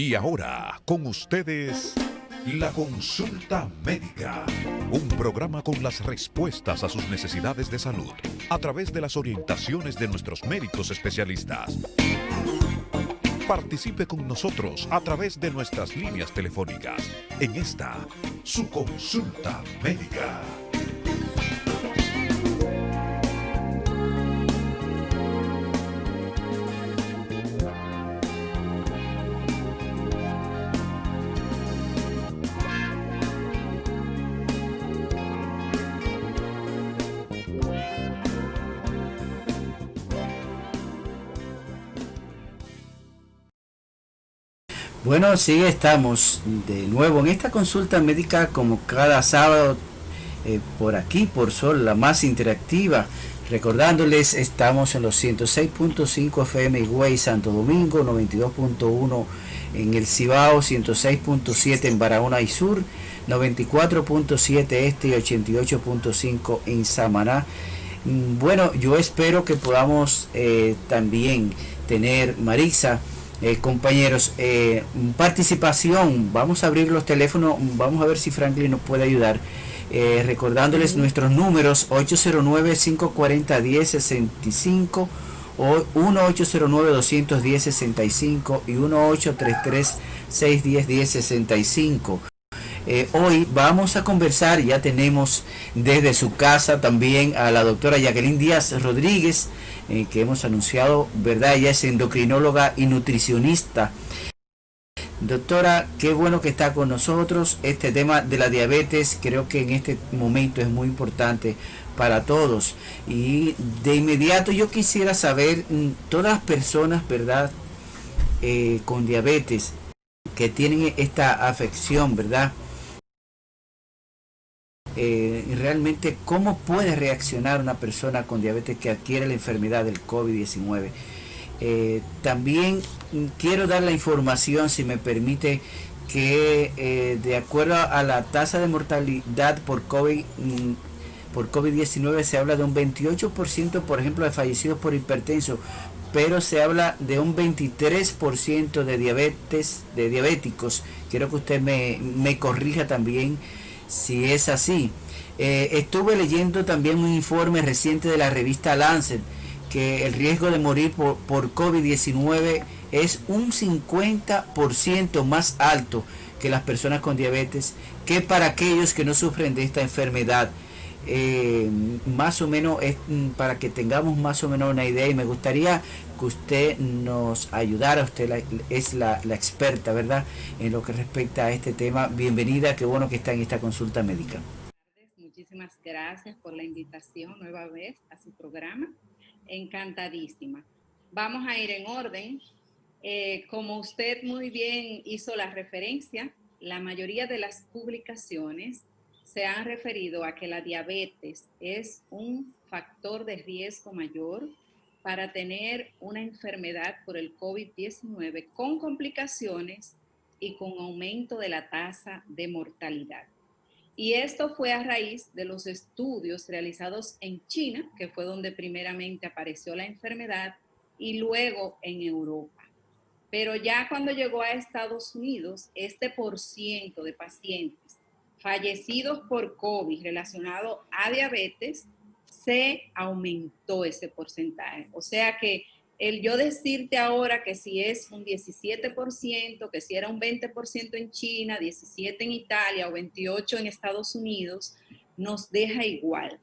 Y ahora, con ustedes, la consulta médica. Un programa con las respuestas a sus necesidades de salud a través de las orientaciones de nuestros médicos especialistas. Participe con nosotros a través de nuestras líneas telefónicas en esta, su consulta médica. Bueno, sí, estamos de nuevo en esta consulta médica como cada sábado por aquí, por Sol, la más interactiva. Recordándoles, estamos en los 106.5 FM Higüey, Santo Domingo, 92.1 en el Cibao, 106.7 en Barahona y Sur, 94.7 Este y 88.5 en Samaná. Bueno, yo espero que podamos también tener, Marisa, compañeros, participación. Vamos a abrir los teléfonos, vamos a ver si Franklin nos puede ayudar. Recordándoles nuestros números: 809-540-1065 o 1-809-210-65 y 1-833-610-1065. Hoy vamos a conversar, ya tenemos desde su casa también a la doctora Jacqueline Díaz Rodríguez, que hemos anunciado, ¿verdad? Ella es endocrinóloga y nutricionista. Doctora, qué bueno que está con nosotros. Este tema de la diabetes creo que en este momento es muy importante para todos. Y de inmediato yo quisiera saber, todas las personas, ¿verdad? Con diabetes, que tienen esta afección, ¿verdad? Realmente cómo puede reaccionar una persona con diabetes que adquiere la enfermedad del COVID-19. También quiero dar la información, si me permite, que de acuerdo a la tasa de mortalidad por COVID-19 se habla de un 28%, por ejemplo, de fallecidos por hipertenso, pero se habla de un 23% de diabéticos. Quiero que usted me corrija también si es así. Estuve leyendo también un informe reciente de la revista Lancet, que el riesgo de morir por COVID-19 es un 50% más alto que las personas con diabetes, que para aquellos que no sufren de esta enfermedad. Más o menos es para que tengamos más o menos una idea, y me gustaría que usted nos ayudara. Usted es la experta, ¿verdad?, en lo que respecta a este tema. Bienvenida, qué bueno que está en esta consulta médica. Muchísimas gracias por la invitación nueva vez a su programa. Encantadísima. Vamos a ir en orden. Como usted muy bien hizo la referencia, la mayoría de las publicaciones se han referido a que la diabetes es un factor de riesgo mayor para tener una enfermedad por el COVID-19 con complicaciones y con aumento de la tasa de mortalidad. Y esto fue a raíz de los estudios realizados en China, que fue donde primeramente apareció la enfermedad, y luego en Europa. Pero ya cuando llegó a Estados Unidos, este % de pacientes fallecidos por COVID relacionado a diabetes, se aumentó ese porcentaje. O sea que el yo decirte ahora que si es un 17%, que si era un 20% en China, 17% en Italia o 28% en Estados Unidos, nos deja igual.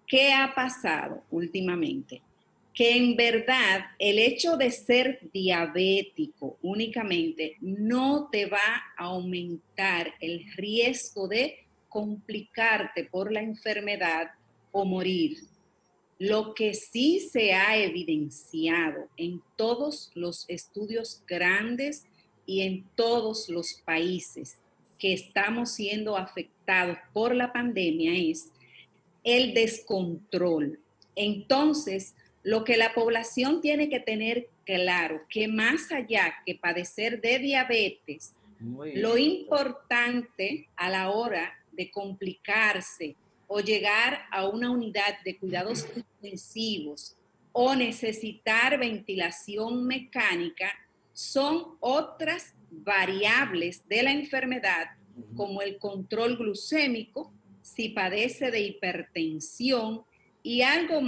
¿Qué ha pasado últimamente? Que en verdad el hecho de ser diabético únicamente no te va a aumentar el riesgo de complicarte por la enfermedad o morir. Lo que sí se ha evidenciado en todos los estudios grandes y en todos los países que estamos siendo afectados por la pandemia es el descontrol. Entonces, lo que la población tiene que tener claro, que más allá que padecer de diabetes, lo importante a la hora de complicarse o llegar a una unidad de cuidados intensivos o necesitar ventilación mecánica son otras variables de la enfermedad, como el control glucémico, si padece de hipertensión y algo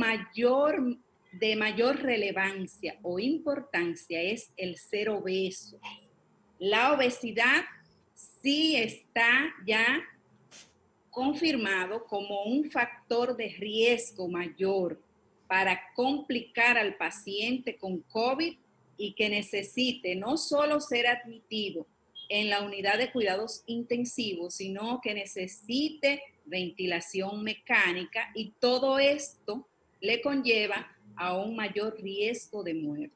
de mayor relevancia o importancia es el ser obeso. La obesidad sí está ya confirmado como un factor de riesgo mayor para complicar al paciente con COVID y que necesite no solo ser admitido en la unidad de cuidados intensivos, sino que necesite ventilación mecánica, y todo esto le conlleva a un mayor riesgo de muerte.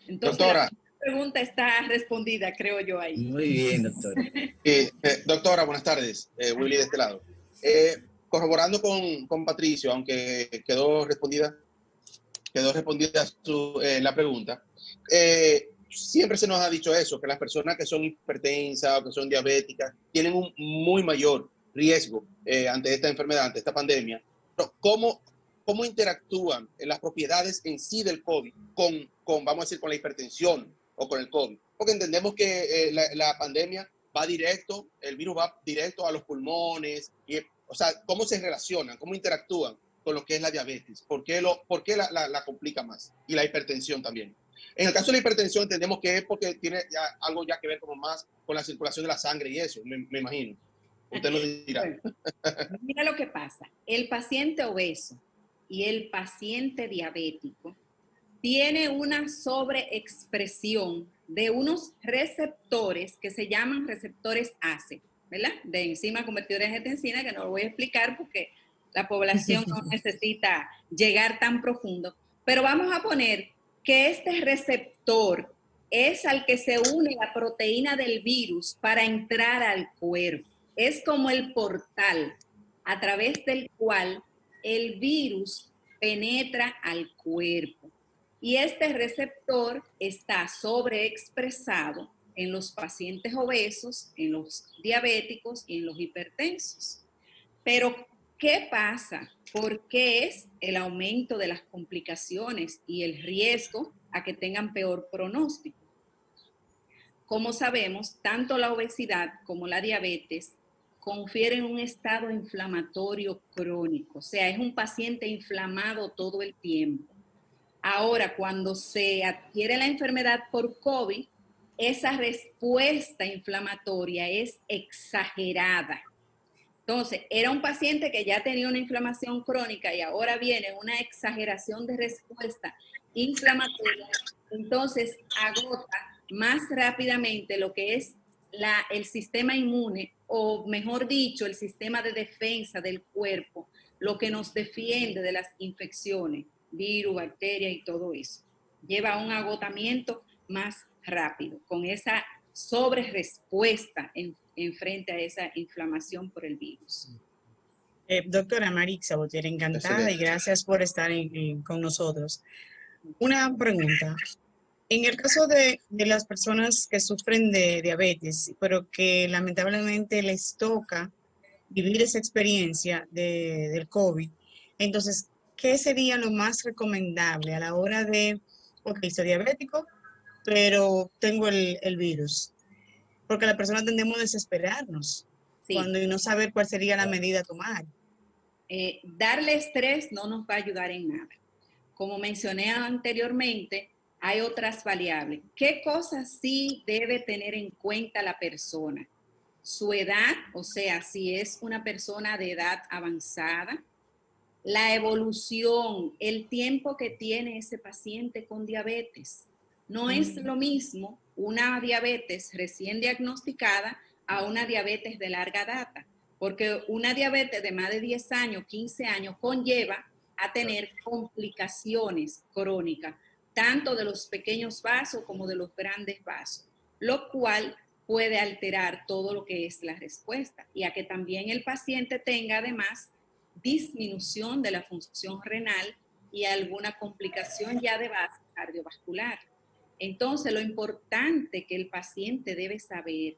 Entonces, doctora, la pregunta está respondida, creo yo, ahí. Muy bien, doctor. doctora, buenas tardes. Willy de este lado. Corroborando con Patricio, aunque quedó respondida la pregunta. Siempre se nos ha dicho eso, que las personas que son hipertensas o que son diabéticas tienen un muy mayor riesgo ante esta enfermedad, ante esta pandemia. Pero ¿cómo interactúan las propiedades en sí del COVID vamos a decir, con la hipertensión o con el COVID? Porque entendemos que la pandemia va directo, el virus va directo a los pulmones, o sea, ¿cómo se relacionan? ¿Cómo interactúan con lo que es la diabetes? ¿Por qué la complica más? Y la hipertensión también. En el caso de la hipertensión entendemos que es porque tiene algo ya que ver como más con la circulación de la sangre y eso, me imagino. Usted nos dirá. Bueno, mira lo que pasa. El paciente obeso y el paciente diabético tiene una sobreexpresión de unos receptores que se llaman receptores ACE, ¿verdad? De enzima convertidora de angiotensina, que no lo voy a explicar porque la población no necesita llegar tan profundo. Pero vamos a poner que este receptor es al que se une la proteína del virus para entrar al cuerpo. Es como el portal a través del cual el virus penetra al cuerpo. Y este receptor está sobreexpresado en los pacientes obesos, en los diabéticos y en los hipertensos. Pero, ¿qué pasa? ¿Por qué es el aumento de las complicaciones y el riesgo a que tengan peor pronóstico? Como sabemos, tanto la obesidad como la diabetes confieren un estado inflamatorio crónico, o sea, es un paciente inflamado todo el tiempo. Ahora, cuando se adquiere la enfermedad por COVID, esa respuesta inflamatoria es exagerada. Entonces, era un paciente que ya tenía una inflamación crónica y ahora viene una exageración de respuesta inflamatoria, entonces agota más rápidamente lo que es el sistema inmune, o mejor dicho, el sistema de defensa del cuerpo, lo que nos defiende de las infecciones, virus, bacterias y todo eso. Lleva a un agotamiento más rápido, con esa sobrerespuesta en frente a esa inflamación por el virus. Doctora Marixa Botier, encantada y gracias por estar con nosotros. Una pregunta. En el caso de las personas que sufren de diabetes, pero que lamentablemente les toca vivir esa experiencia del COVID, entonces, ¿qué sería lo más recomendable a la hora de, ok, soy diabético, pero tengo el virus? Porque las personas tendemos a desesperarnos cuando y no saber cuál sería la medida a tomar. Darle estrés no nos va a ayudar en nada. Como mencioné anteriormente, hay otras variables. ¿Qué cosas sí debe tener en cuenta la persona? Su edad, o sea, si es una persona de edad avanzada, la evolución, el tiempo que tiene ese paciente con diabetes. No es lo mismo una diabetes recién diagnosticada a una diabetes de larga data, porque una diabetes de más de 10 años, 15 años, conlleva a tener complicaciones crónicas, tanto de los pequeños vasos como de los grandes vasos, lo cual puede alterar todo lo que es la respuesta, y a que también el paciente tenga además disminución de la función renal y alguna complicación ya de base cardiovascular. Entonces, lo importante que el paciente debe saber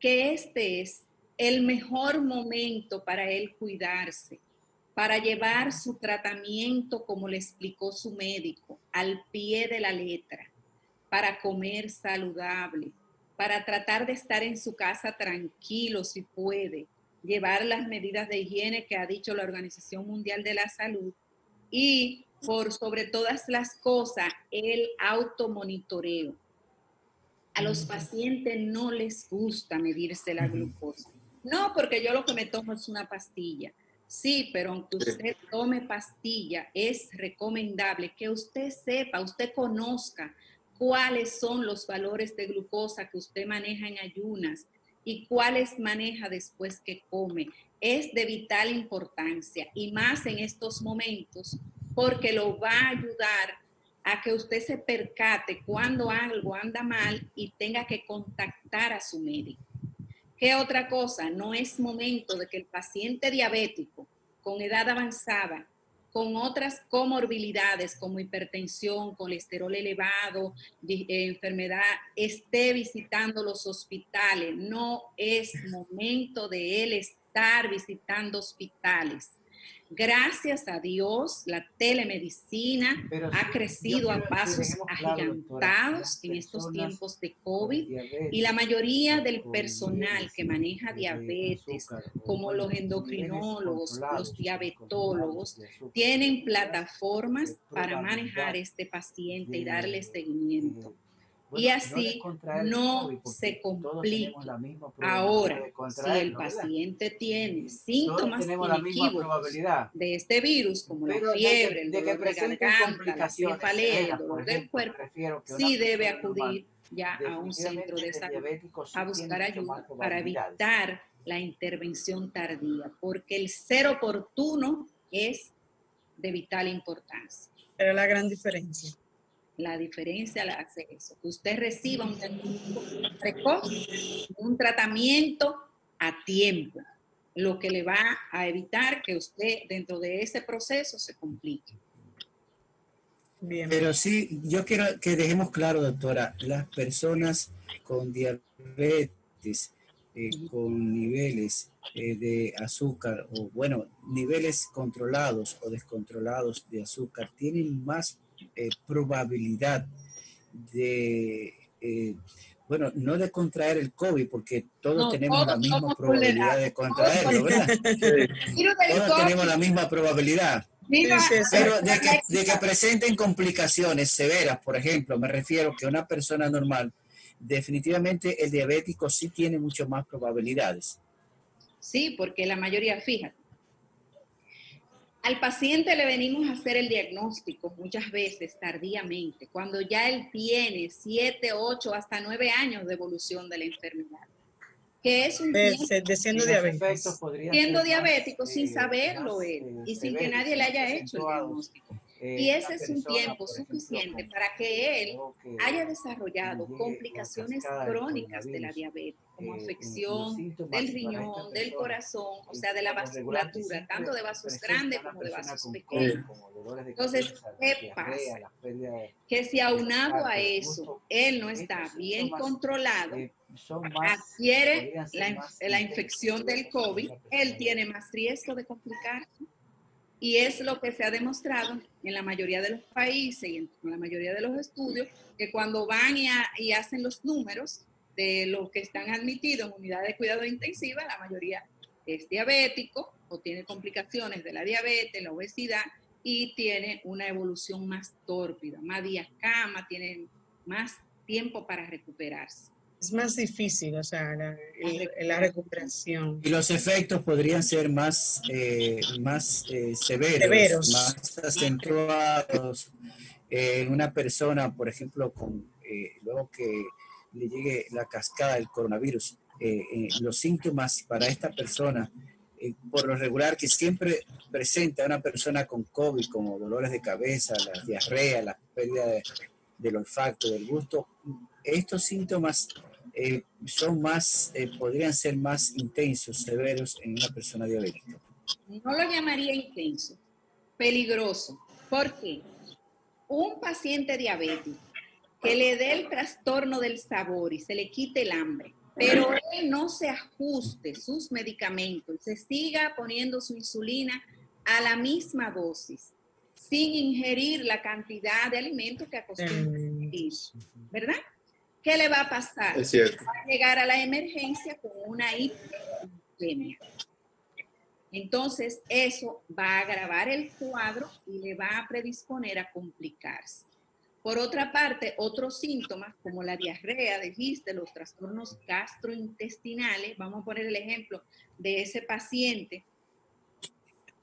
que este es el mejor momento para él cuidarse, para llevar su tratamiento como le explicó su médico, al pie de la letra, para comer saludable, para tratar de estar en su casa tranquilo si puede, llevar las medidas de higiene que ha dicho la Organización Mundial de la Salud y por sobre todas las cosas el automonitoreo. A los pacientes no les gusta medirse la glucosa. No, porque yo lo que me tomo es una pastilla. Sí, pero aunque usted tome pastilla, es recomendable que usted sepa, usted conozca cuáles son los valores de glucosa que usted maneja en ayunas y cuáles maneja después que come. Es de vital importancia y más en estos momentos porque lo va a ayudar a que usted se percate cuando algo anda mal y tenga que contactar a su médico. ¿Qué otra cosa? No es momento de que el paciente diabético con edad avanzada, con otras comorbilidades como hipertensión, colesterol elevado, enfermedad, esté visitando los hospitales. No es momento de él estar visitando hospitales. Gracias a Dios, la telemedicina ha crecido a pasos agigantados en estos tiempos de COVID y la mayoría del personal que maneja diabetes, como los endocrinólogos, los diabetólogos, tienen plataformas para manejar este paciente y darle seguimiento. Y así no se complique. Ahora, si el paciente tiene síntomas inequívocos de este virus, como la fiebre, el dolor de garganta, la cefalea, el dolor del cuerpo, sí debe acudir ya a un centro de salud a buscar ayuda para evitar la intervención tardía, porque el ser oportuno es de vital importancia. Pero la gran diferencia. La diferencia la hace eso, que usted reciba un diagnóstico precoz, un tratamiento a tiempo, lo que le va a evitar que usted dentro de ese proceso se complique. Bien. Pero sí, yo quiero que dejemos claro, doctora, las personas con diabetes, con niveles de azúcar, o bueno, niveles controlados o descontrolados de azúcar, tienen más probabilidad de, bueno, no de contraer el COVID, porque todos tenemos la misma probabilidad de contraerlo, ¿verdad? Todos tenemos la misma probabilidad. Pero de que presenten complicaciones severas, por ejemplo, me refiero que una persona normal, definitivamente el diabético sí tiene mucho más probabilidades. Sí, porque la mayoría, fíjate, al paciente le venimos a hacer el diagnóstico muchas veces tardíamente, cuando ya él tiene 7, 8, hasta 9 años de evolución de la enfermedad. Que es un tiempo, siendo diabético sin saberlo él y sin que nadie le haya hecho el diagnóstico. Y ese es un tiempo suficiente para que él haya desarrollado complicaciones crónicas de la diabetes, como afección del riñón, del corazón, o sea, de la vasculatura, tanto de vasos grandes como de vasos pequeños. Entonces, ¿qué pasa? Que si aunado a eso, él no está bien controlado, adquiere la infección del COVID, él tiene más riesgo de complicarse. Y es lo que se ha demostrado en la mayoría de los países y en la mayoría de los estudios, que cuando van y hacen los números de los que están admitidos en unidades de cuidado intensiva, la mayoría es diabético o tiene complicaciones de la diabetes, la obesidad y tiene una evolución más tórpida, más días cama, tiene más tiempo para recuperarse. Es más difícil, o sea, la recuperación. Y los efectos podrían ser más severos, más acentuados en una persona, por ejemplo, con luego que le llegue la cascada del coronavirus. Los síntomas para esta persona, por lo regular, que siempre presenta una persona con COVID, como dolores de cabeza, la diarrea, la pérdida del olfato, del gusto, estos síntomas son más, podrían ser más intensos, severos en una persona diabética. No lo llamaría intenso, peligroso. ¿Por qué? Un paciente diabético que le dé el trastorno del sabor y se le quite el hambre, pero él no se ajuste sus medicamentos y se siga poniendo su insulina a la misma dosis, sin ingerir la cantidad de alimentos que acostumbra ingerir, ¿verdad? ¿qué le va a pasar? Es cierto. Va a llegar a la emergencia con una hiperglucemia. Entonces, eso va a agravar el cuadro y le va a predisponer a complicarse. Por otra parte, otros síntomas como la diarrea, dijiste, los trastornos gastrointestinales, vamos a poner el ejemplo de ese paciente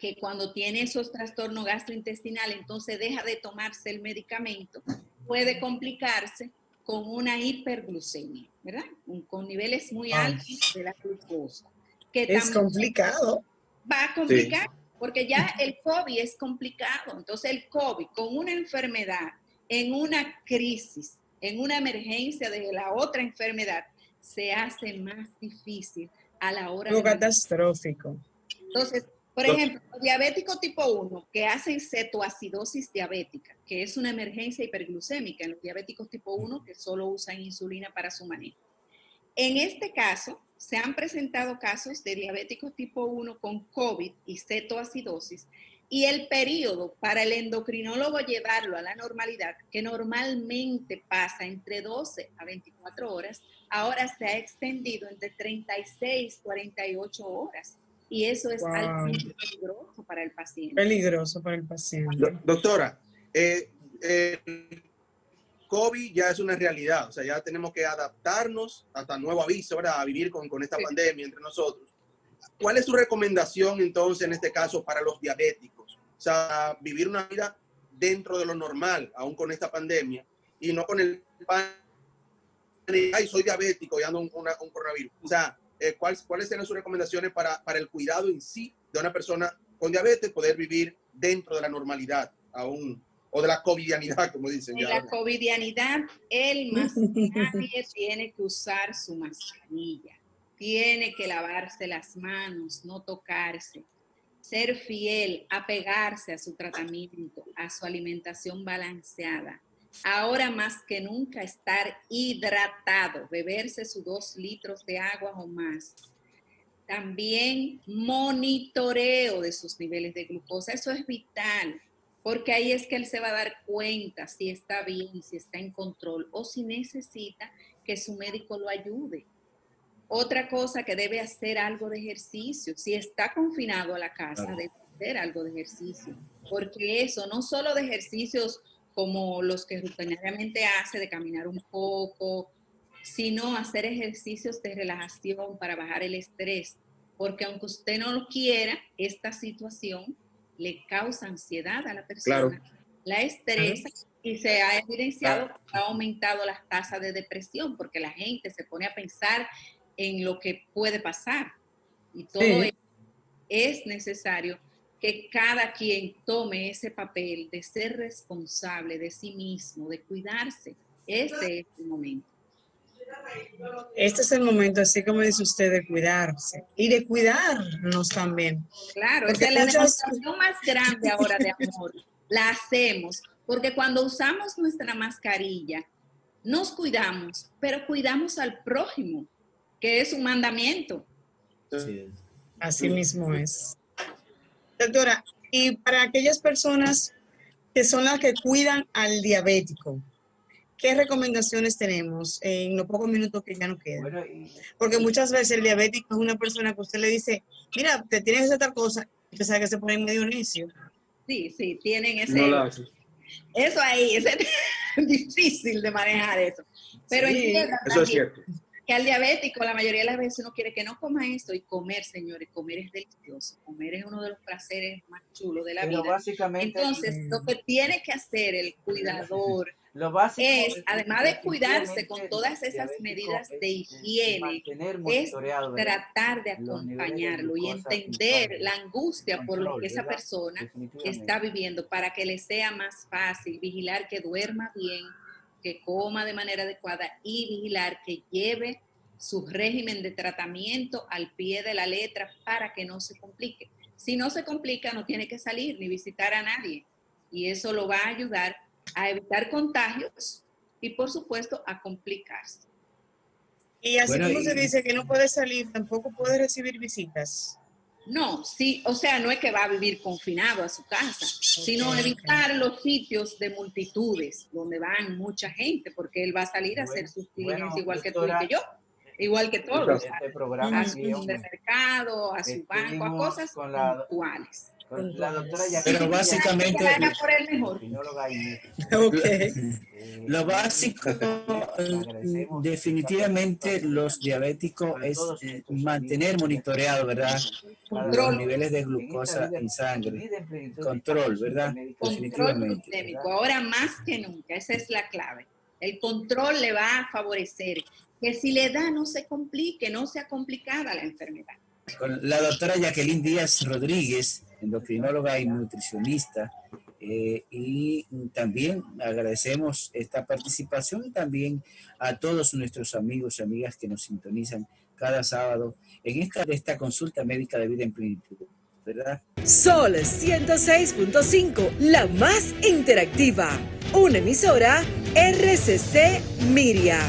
que cuando tiene esos trastornos gastrointestinales, entonces deja de tomarse el medicamento, puede complicarse con una hiperglucemia, ¿verdad? Con niveles muy altos de la glucosa. Que es complicado. Va a complicar, porque ya el COVID es complicado. Entonces el COVID con una enfermedad, en una crisis, en una emergencia de la otra enfermedad, se hace más difícil a la hora de... catastrófico. Entonces, por ejemplo, los diabéticos tipo 1 que hacen cetoacidosis diabética, que es una emergencia hiperglucémica en los diabéticos tipo 1 que solo usan insulina para su manejo. En este caso, se han presentado casos de diabéticos tipo 1 con COVID y cetoacidosis, y el periodo para el endocrinólogo llevarlo a la normalidad, que normalmente pasa entre 12 a 24 horas, ahora se ha extendido entre 36 a 48 horas. Y eso es altamente peligroso para el paciente. Peligroso para el paciente. Doctora, COVID ya es una realidad, o sea, ya tenemos que adaptarnos hasta nuevo aviso, ¿verdad? A vivir con esta pandemia entre nosotros. ¿Cuál es su recomendación entonces en este caso para los diabéticos? O sea, vivir una vida dentro de lo normal, aún con esta pandemia, y no con el ay, soy diabético y ando un coronavirus. O sea, ¿cuáles serían sus recomendaciones para el cuidado en sí de una persona con diabetes, poder vivir dentro de la normalidad aún, o de la covidianidad, como dicen? En la covidianidad, él más que nadie tiene que usar su mascarilla, tiene que lavarse las manos, no tocarse, ser fiel, apegarse a su tratamiento, a su alimentación balanceada. Ahora más que nunca estar hidratado, beberse sus 2 litros de agua o más. También monitoreo de sus niveles de glucosa, eso es vital, porque ahí es que él se va a dar cuenta si está bien, si está en control o si necesita que su médico lo ayude. Otra cosa que debe hacer algo de ejercicio, si está confinado a la casa, debe hacer algo de ejercicio, porque eso no solo de ejercicios como los que rutinariamente hace, de caminar un poco, sino hacer ejercicios de relajación para bajar el estrés, porque aunque usted no lo quiera, esta situación le causa ansiedad a la persona, la estresa y se ha evidenciado que ha aumentado las tasas de depresión, porque la gente se pone a pensar en lo que puede pasar y todo eso es necesario que cada quien tome ese papel de ser responsable de sí mismo, de cuidarse. Este es el momento. Este es el momento, así como dice usted, de cuidarse y de cuidarnos también. Claro, esa es la demostración más grande ahora de amor. La hacemos porque cuando usamos nuestra mascarilla, nos cuidamos, pero cuidamos al prójimo, que es un mandamiento. Sí. Así mismo es. Doctora, y para aquellas personas que son las que cuidan al diabético, ¿qué recomendaciones tenemos en los pocos minutos que ya nos quedan? Porque muchas veces el diabético es una persona que usted le dice, mira, te tienes que hacer tal cosa, y usted sabe que se pone medio necio. Sí, tienen ese... eso ahí, es difícil de manejar eso. Pero entiendo eso es cierto. Que al diabético la mayoría de las veces uno quiere que no coma esto, y comer, señores, comer es delicioso, comer es uno de los placeres más chulos de la vida. Entonces, lo que tiene que hacer el cuidador es, además de cuidarse con todas esas medidas de higiene, es tratar de acompañarlo y entender la angustia por lo que esa persona está viviendo, para que le sea más fácil vigilar que duerma bien, que coma de manera adecuada y vigilar que lleve su régimen de tratamiento al pie de la letra para que no se complique. Si no se complica, no tiene que salir ni visitar a nadie, y eso lo va a ayudar a evitar contagios y, por supuesto, a complicarse. Y así como se dice que no puede salir, tampoco puede recibir visitas. No, sí, o sea, no es que va a vivir confinado a su casa, sino evitar los sitios de multitudes donde van mucha gente, porque él va a salir a hacer sus diligencias igual que tú y que yo, igual que todos, a su supermercado, a su banco, a cosas puntuales. La doctora pero básicamente lo básico definitivamente los diabéticos es mantener monitoreado, ¿verdad? Los niveles de glucosa en sangre, control, ¿verdad? Control glucémico, ahora más que nunca, esa es la clave. El control le va a favorecer que si le da no se complique, no sea complicada la enfermedad. Con la doctora Jacqueline Díaz Rodríguez, endocrinóloga y nutricionista, y también agradecemos esta participación y también a todos nuestros amigos y amigas que nos sintonizan cada sábado en esta consulta médica de vida en plenitud, ¿verdad? Sol 106.5, la más interactiva, una emisora RCC Miria.